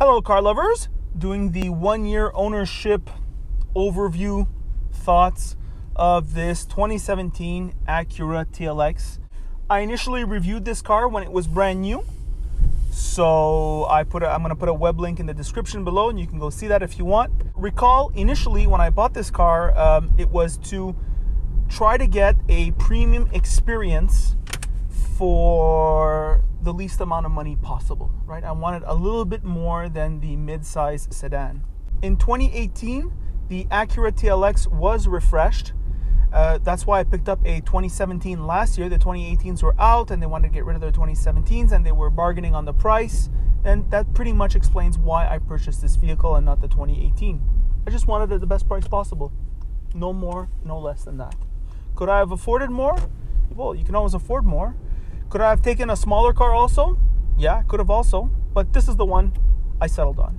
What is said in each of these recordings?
Hello car lovers, doing the 1-year ownership overview thoughts of this 2017 Acura TLX. I initially reviewed this car when it was brand new, so I'm going to put a web link in the description below and you can go see that if you want. Recall initially when I bought this car, it was to try to get a premium experience for the least amount of money possible, right? I wanted a little bit more than the mid-size sedan. In 2018, the Acura TLX was refreshed. That's why I picked up a 2017 last year. The 2018s were out and they wanted to get rid of their 2017s and they were bargaining on the price. And that pretty much explains why I purchased this vehicle and not the 2018. I just wanted it at the best price possible. No more, no less than that. Could I have afforded more? Well, you can always afford more. Could I have taken a smaller car also? Yeah, could have also, but this is the one I settled on.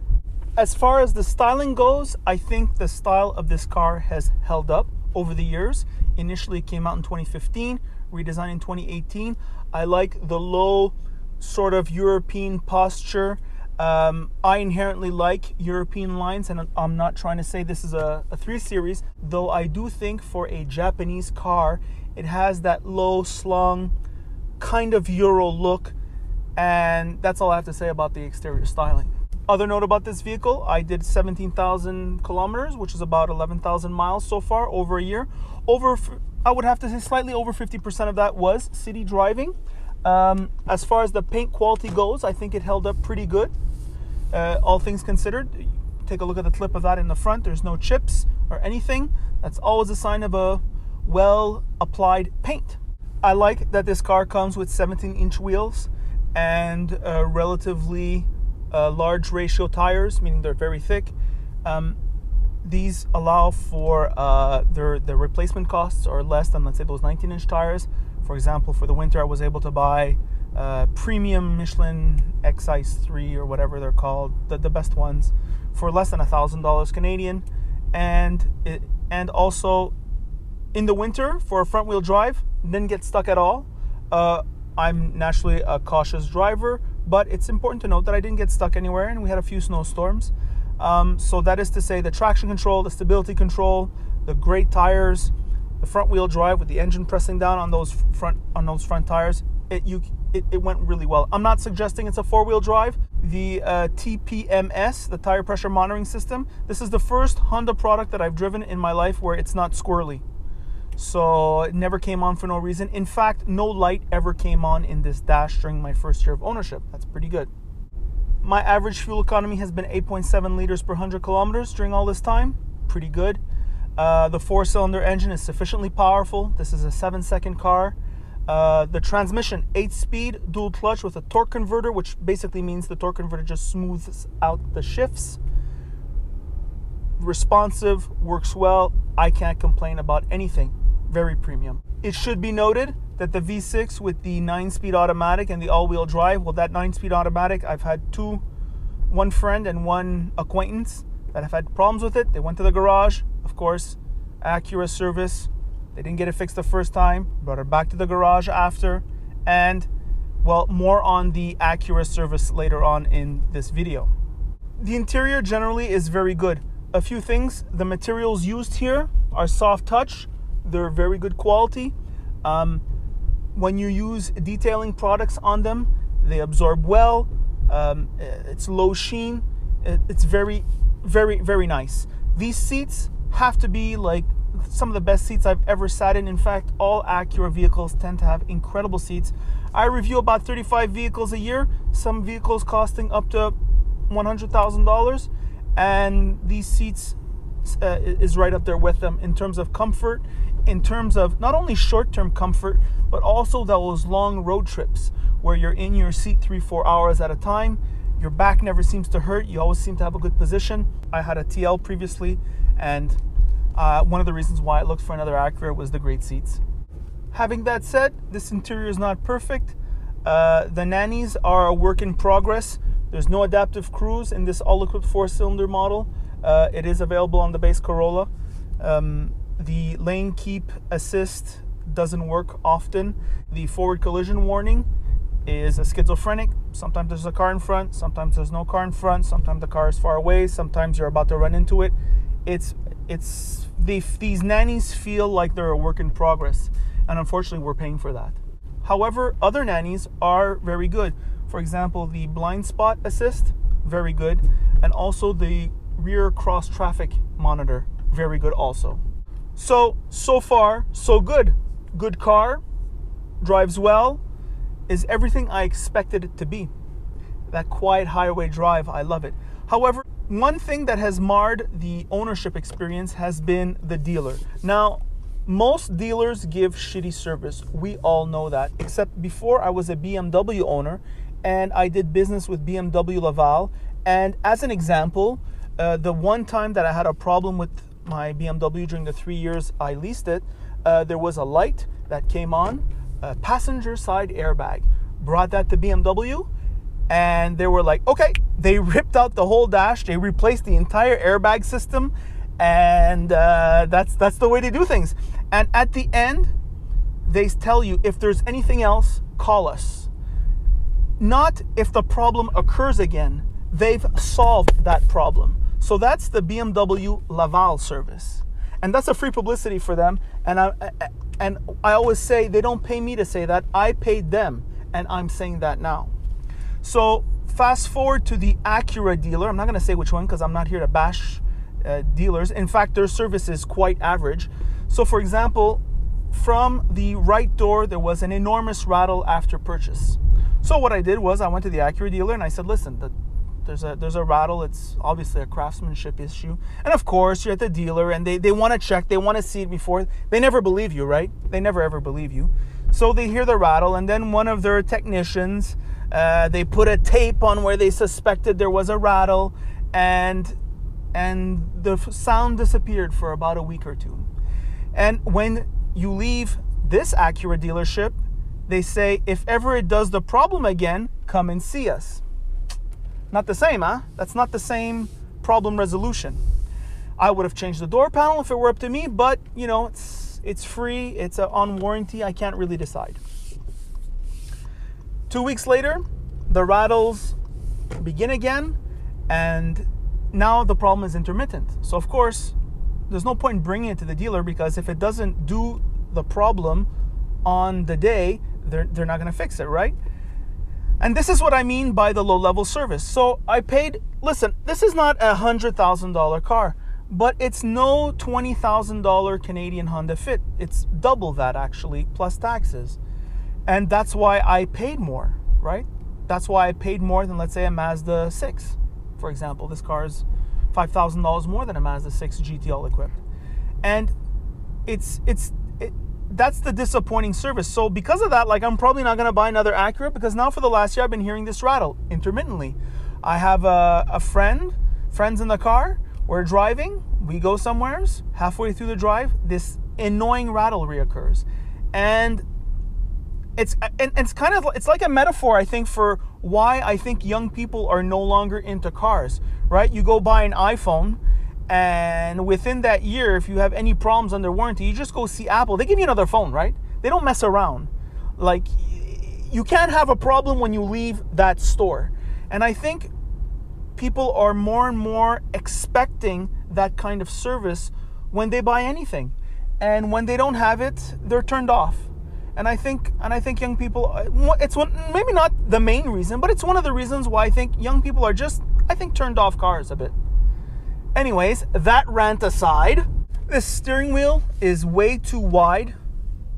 As far as the styling goes, I think the style of this car has held up over the years. Initially it came out in 2015, redesigned in 2018. I like the low sort of European posture. I inherently like European lines, and I'm not trying to say this is a 3 Series, though I do think for a Japanese car, it has that low slung kind of Euro look, and that's all I have to say about the exterior styling. Other note about this vehicle, I did 17,000 kilometers, which is about 11,000 miles so far over a year. I would have to say slightly over 50% of that was city driving. As far as the paint quality goes, I think it held up pretty good. All things considered, take a look at the clip of that in the front. There's no chips or anything. That's always a sign of a well applied paint. I like that this car comes with 17-inch wheels and relatively large ratio tires, meaning they're very thick. These allow for their replacement costs are less than, let's say, those 19-inch tires. For example, for the winter, I was able to buy premium Michelin X-Ice 3 or whatever they're called, the best ones, for less than $1,000 Canadian. And also in the winter for a front-wheel drive, didn't get stuck at all. I'm naturally a cautious driver, but it's important to note that I didn't get stuck anywhere, and we had a few snowstorms. So that is to say, the traction control, the stability control, the great tires, the front-wheel drive with the engine pressing down on those front tires, it went really well. I'm not suggesting it's a 4-wheel drive. The TPMS, the tire pressure monitoring system, this is the first Honda product that I've driven in my life where it's not squirrely. So it never came on for no reason. In fact, no light ever came on in this dash during my first year of ownership. That's pretty good. My average fuel economy has been 8.7 liters per 100 kilometers during all this time. Pretty good. The 4-cylinder engine is sufficiently powerful. This is a 7-second car. The transmission, 8-speed dual clutch with a torque converter, which basically means the torque converter just smooths out the shifts. Responsive, works well. I can't complain about anything. Very premium. It should be noted that the V6 with the 9-speed automatic and the all-wheel drive, well, that 9-speed automatic, I've had one friend and one acquaintance that have had problems with it. They went to the garage, of course, Acura service. They didn't get it fixed the first time, brought it back to the garage after, and, well, more on the Acura service later on in this video. The interior generally is very good. A few things, the materials used here are soft touch. They're very good quality. When you use detailing products on them, they absorb well. It's low sheen. It's very, very, very nice. These seats have to be like some of the best seats I've ever sat in. In fact, all Acura vehicles tend to have incredible seats. I review about 35 vehicles a year, some vehicles costing up to $100,000. And these seats is right up there with them in terms of comfort, in terms of not only short-term comfort, but also those long road trips where you're in your seat 3-4 hours at a time. Your back never seems to hurt. You always seem to have a good position. I had a TL previously, and one of the reasons why I looked for another Acura was the great seats. Having that said, this interior is not perfect. The nannies are a work in progress. There's no adaptive cruise in this all-equipped 4-cylinder model. It is available on the base Corolla. The lane keep assist doesn't work often. The forward collision warning is a schizophrenic. Sometimes there's a car in front, sometimes there's no car in front, sometimes the car is far away, sometimes you're about to run into it. These nannies feel like they're a work in progress, and unfortunately we're paying for that. However, other nannies are very good. For example, the blind spot assist, very good, and also the rear cross traffic monitor, very good also. So far, so good. Good car, drives well, is everything I expected it to be. That quiet highway drive, I love it. However, one thing that has marred the ownership experience has been the dealer. Now, most dealers give shitty service. We all know that. Except before I was a BMW owner and I did business with BMW Laval. And as an example, the one time that I had a problem with my BMW during the 3 years I leased it, there was a light that came on, a passenger side airbag. Brought that to BMW, and they were like, okay. They ripped out the whole dash, they replaced the entire airbag system, and that's the way they do things. And at the end, they tell you, if there's anything else, call us. Not if the problem occurs again. They've solved that problem. So that's the BMW Laval service. And that's a free publicity for them. And I always say, they don't pay me to say that. I paid them, and I'm saying that now. So fast forward to the Acura dealer. I'm not going to say which one because I'm not here to bash dealers. In fact, their service is quite average. So for example, from the right door, there was an enormous rattle after purchase. So what I did was I went to the Acura dealer and I said, listen, there's a rattle. It's obviously a craftsmanship issue. And of course, you're at the dealer and they want to check. They want to see it before. They never believe you, right? They never, ever believe you. So they hear the rattle, and then one of their technicians, they put a tape on where they suspected there was a rattle, and the sound disappeared for about a week or two. And when you leave this Acura dealership, they say, if ever it does the problem again, come and see us. Not the same, huh? That's not the same problem resolution. I would have changed the door panel if it were up to me, but you know, it's free, it's on warranty, I can't really decide. 2 weeks later, the rattles begin again, and now the problem is intermittent. So of course, there's no point in bringing it to the dealer, because if it doesn't do the problem on the day, they're not going to fix it, right? And this is what I mean by the low-level service. So I paid, listen, this is not a $100,000 car, but it's no $20,000 Canadian Honda Fit. It's double that, actually, plus taxes. And that's why I paid more, right? That's why I paid more than, let's say, a Mazda 6, for example. This car is $5,000 more than a Mazda 6 GTL equipped. And that's the disappointing service. So because of that, like, I'm probably not going to buy another Acura, because now for the last year I've been hearing this rattle intermittently. I have friends in the car. We're driving, we go somewheres, halfway through the drive, this annoying rattle reoccurs. And it's like a metaphor, I think, for why I think young people are no longer into cars, right? You go buy an iPhone, and within that year, if you have any problems under warranty, you just go see Apple. They give you another phone, right? They don't mess around. Like, you can't have a problem when you leave that store. And I think people are more and more expecting that kind of service when they buy anything. And when they don't have it, they're turned off. And I think young people, it's one, maybe not the main reason, but it's one of the reasons why I think young people are just, turned off cars a bit. Anyways, that rant aside, this steering wheel is way too wide,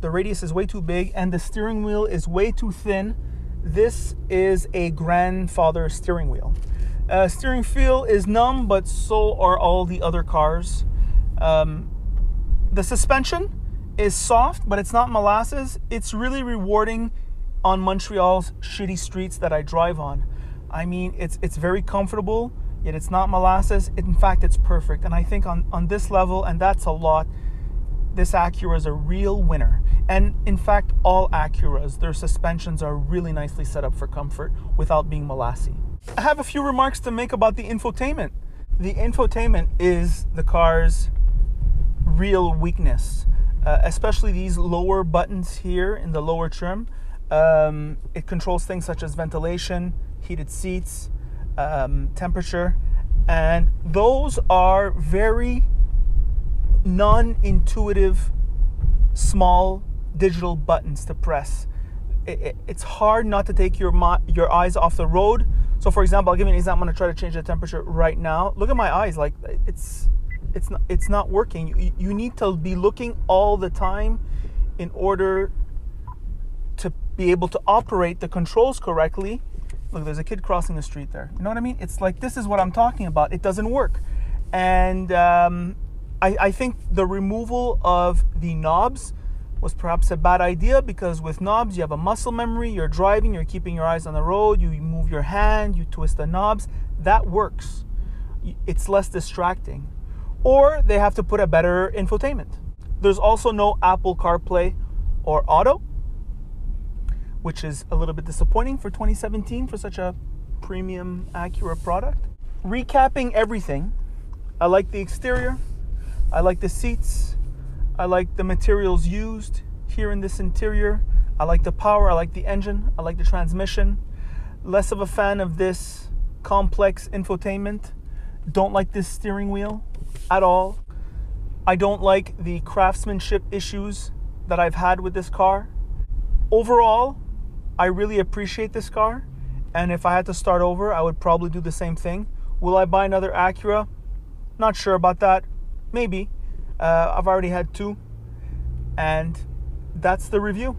the radius is way too big, and the steering wheel is way too thin. This is a grandfather steering wheel. Steering feel is numb, but so are all the other cars. The suspension is soft, but it's not molasses. It's really rewarding on Montreal's shitty streets that I drive on. I mean, it's very comfortable, yet it's not molasses. In fact, it's perfect. And I think on this level, and that's a lot, this Acura is a real winner. And in fact, all Acuras, their suspensions are really nicely set up for comfort without being molassy. I have a few remarks to make about the infotainment. The infotainment is the car's real weakness, especially these lower buttons here in the lower trim. It controls things such as ventilation, heated seats, temperature, and those are very non-intuitive, small digital buttons to press. It's hard not to take your eyes off the road. So, for example, I'll give you an example. I'm going to try to change the temperature right now. Look at my eyes; like it's not working. You need to be looking all the time in order to be able to operate the controls correctly. Look, there's a kid crossing the street there. You know what I mean? It's like, this is what I'm talking about. It doesn't work. And I think the removal of the knobs was perhaps a bad idea, because with knobs, you have a muscle memory. You're driving, you're keeping your eyes on the road, you move your hand, you twist the knobs. That works. It's less distracting. Or they have to put a better infotainment. There's also no Apple CarPlay or Auto, which is a little bit disappointing for 2017 for such a premium Acura product. Recapping everything, I like the exterior, I like the seats, I like the materials used here in this interior, I like the power, I like the engine, I like the transmission. Less of a fan of this complex infotainment. Don't like this steering wheel at all. I don't like the craftsmanship issues that I've had with this car. Overall, I really appreciate this car, and if I had to start over, I would probably do the same thing. Will I buy another Acura? Not sure about that. Maybe. I've already had two, and that's the review.